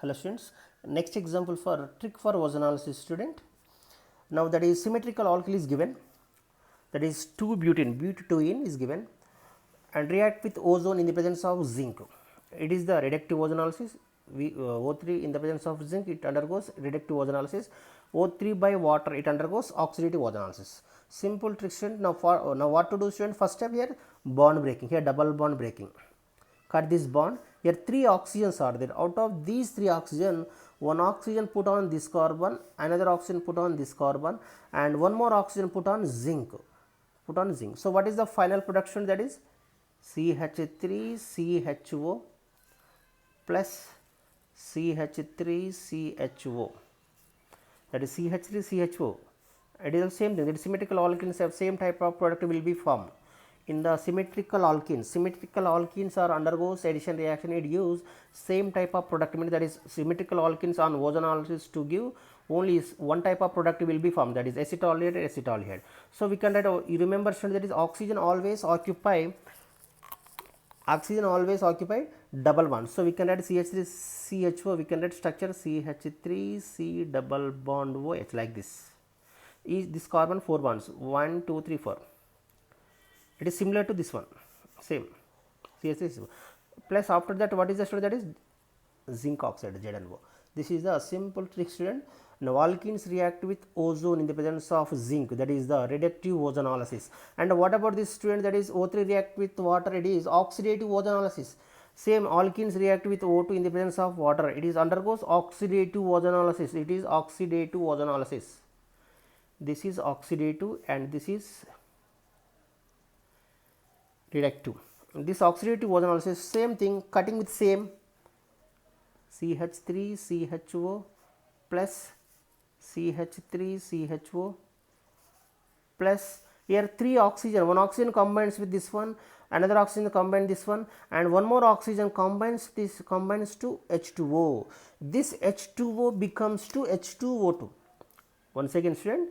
Hello students, next example for trick for ozone analysis student. Now that is symmetrical alkyl is given, that is 2-butene, but2ene is given and react with ozone in the presence of zinc. It is the reductive ozone analysis. O3 in the presence of zinc, it undergoes reductive ozone analysis. O3 by water, it undergoes oxidative ozone analysis. Simple trick student. Now what to do student? First step here, bond breaking. Here double bond breaking. Cut this bond. Here 3 oxygens are there. Out of these 3 oxygen, one oxygen put on this carbon, another oxygen put on this carbon, and one more oxygen put on zinc. So what is the final production? That is CH3CHO plus CH3CHO. That is CH3CHO. It is the same thing. That is symmetrical alkenes have same type of product will be formed. In the symmetrical alkenes are undergoes addition reaction. It gives same type of product. Means that is symmetrical alkenes on ozone analysis to give only one type of product will be formed. That is acetaldehyde and acetaldehyde. So we can write. You remember that is oxygen always occupy double bond. So we can write CH3CHO. We can write structure CH3C double bond OH like this. Is this carbon 4 bonds 1 2 3 4. It is similar to this one, same CH3 plus after that what is the structure? That is zinc oxide ZnO. This is the simple trick student. Now alkenes react with ozone in the presence of zinc, that is the reductive ozone analysis. And what about this student? That is O3 react with water, it is oxidative ozone analysis. Same alkenes react with O2 in the presence of water, it is undergoes oxidative ozone analysis. It is oxidative ozone analysis. This is oxidative and this is reductive. This oxidative ozone analysis, same thing, cutting with same CH3CHO plus CH3CHO plus here 3 oxygen, one oxygen combines with this one, another oxygen combines this one, and one more oxygen combines to H2O. This H2O becomes to H2O2. Once again student,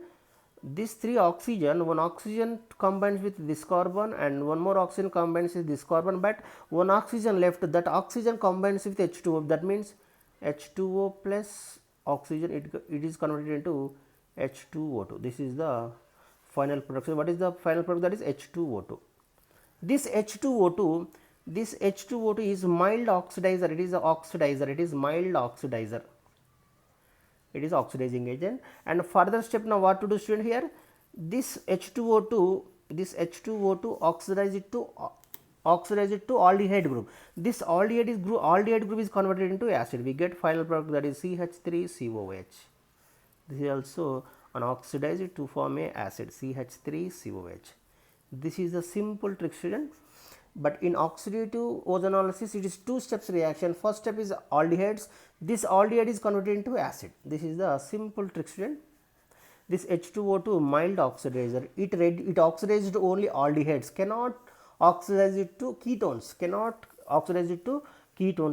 this 3 oxygen, one oxygen combines with this carbon and one more oxygen combines with this carbon, but one oxygen left, that oxygen combines with H2O. That means H2O plus oxygen, it is converted into H2O2. This is the final production. What is the final product? That is H2O2. This H2O2 is mild oxidizer. It is a oxidizer. It is mild oxidizer. It is oxidizing agent. And further step, now what to do student? Here this H2O2 oxidize it to aldehyde group. This aldehyde group is converted into acid. We get final product, that is CH3COOH. This is also an oxidized to form a acid, CH3COOH. This is a simple trick student. But in oxidative ozone analysis, it is 2 steps reaction. First step is aldehydes. This aldehyde is converted into acid. This is the simple trick student. This H2O2 mild oxidizer, it oxidized only aldehydes, cannot oxidize it to ketones,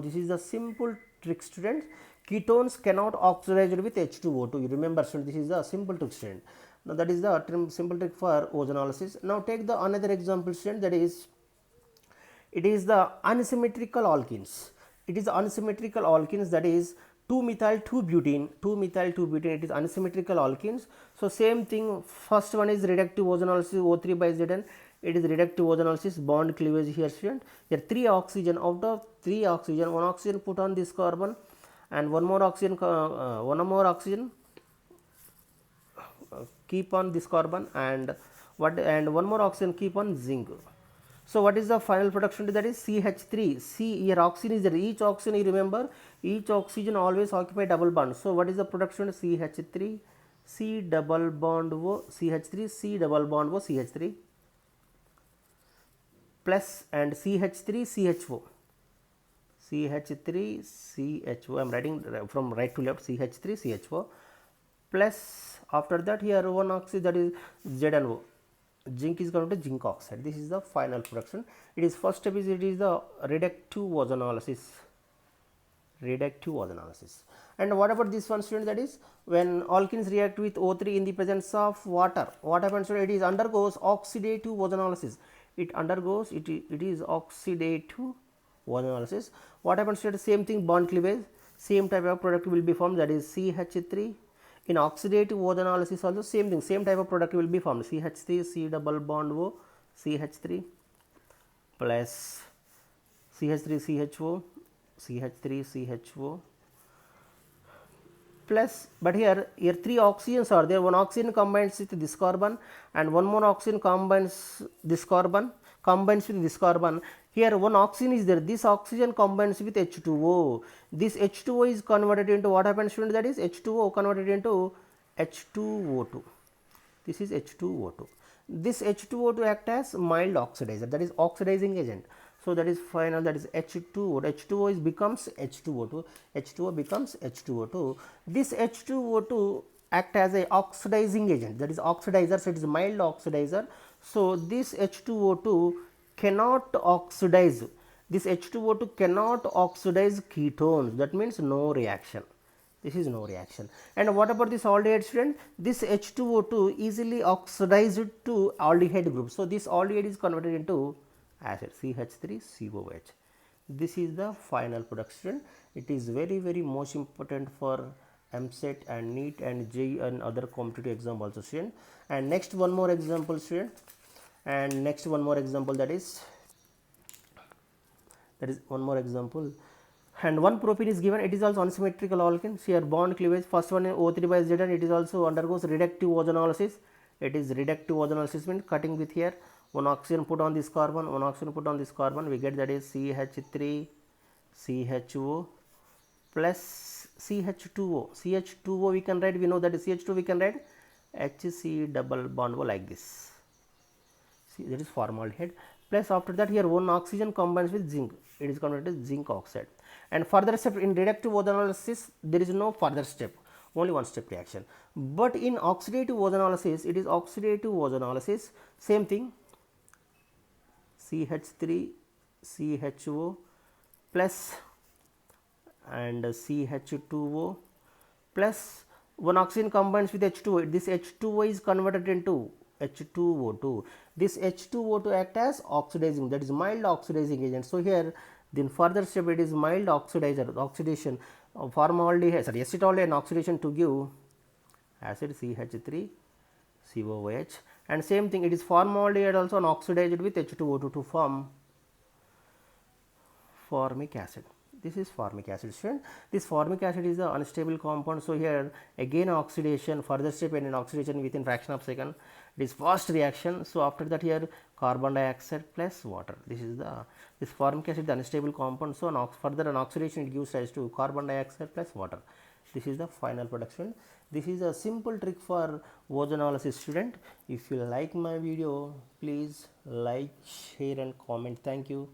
This is the simple trick student. Ketones cannot oxidize it with H2O2. You remember student, this is the simple trick student. Now that is the simple trick for ozone analysis. Now take the another example student, that is it is the unsymmetrical alkenes. It is unsymmetrical alkenes, that is 2-methyl-2-butene. It is unsymmetrical alkenes. So same thing, first one is reductive ozone analysis, O3 by Zn. It is reductive ozone analysis, bond cleavage here student. Here 3 oxygen, out of 3 oxygen, one oxygen put on this carbon and one more oxygen keep on this carbon and one more oxygen keep on zinc. So what is the final production? That is CH3. Here oxygen is there. Each oxygen, you remember, each oxygen always occupy double bond. So what is the production? CH3 C double bond O, CH3 C double bond O, CH3 plus and CH3 CHO. CH3 CHO. I am writing from right to left, CH3 CHO plus after that here one oxygen, that is ZnO. Zinc is converted to zinc oxide. This is the final production. It is first step is it is the reductive ozone analysis. And what about this one student? That is when alkenes react with O3 in the presence of water, what happens? It is undergoes oxidative ozone analysis. It is oxidative ozone analysis. What happens? Same thing, bond cleavage. same type of product will be formed, that is CH3. In oxidative O analysis also same thing, same type of product will be formed, CH3 C double bond O CH3 plus CH3 CHO CH3 CHO plus, but here three oxygens are there, one oxygen combines with this carbon and one more oxygen combines this carbon, combines with this carbon. Here one oxygen is there, this oxygen combines with H2O, this H2O is converted into what happens, student, that is H2O converted into H2O2, this is H2O2. This H2O2 act as mild oxidizer, that is oxidizing agent. So that is final, that is H2O. H2O is becomes H2O2. H2O becomes H2O2. This H2O2 act as a oxidizing agent, that is oxidizer. So it is a mild oxidizer. So this H2O2 cannot oxidize. This H2O2 cannot oxidize ketones. That means no reaction. This is no reaction. And what about this aldehyde, student? This H2O2 easily oxidized to aldehyde group. So this aldehyde is converted into acid CH3COOH. This is the final production. It is very most important for MSET and NEET and JEE and other competitive exam also, student. And next one more example, student. And next one more example, that is one more example. And one propene is given, it is also unsymmetrical alkane. So here bond cleavage, first one is O3 by Z, and it is also undergoes reductive ozonolysis. It is reductive ozonolysis means cutting with here one oxygen put on this carbon, one oxygen put on this carbon, we get that is CH3 CHO plus CH2O. CH2O we can write, we know that is CH2 we can write HC double bond O like this. See, that is formaldehyde. Plus after that here one oxygen combines with zinc, it is converted to zinc oxide. And further step in reductive ozonolysis there is no further step, only one step reaction. But in oxidative ozonolysis, it is oxidative ozonolysis, same thing, CH3 CHO plus and CH2O plus one oxygen combines with H2O. This H2O is converted into H2O2. This H2O2 act as oxidizing, that is mild oxidizing agent. So here then further step it is mild oxidizer, oxidation of formaldehyde, sorry, acetaldehyde and oxidation to give acid CH3 COOH. And same thing, it is formaldehyde also oxidized with H2O2 to form formic acid. This is formic acid, student. This formic acid is an unstable compound. So here again oxidation, further step in an oxidation within fraction of second. It is fast reaction. So after that here carbon dioxide plus water. This is this formic acid, the unstable compound. So further an oxidation it gives rise to carbon dioxide plus water. This is the final production. This is a simple trick for ozonolysis, student. If you like my video, please like, share and comment. Thank you.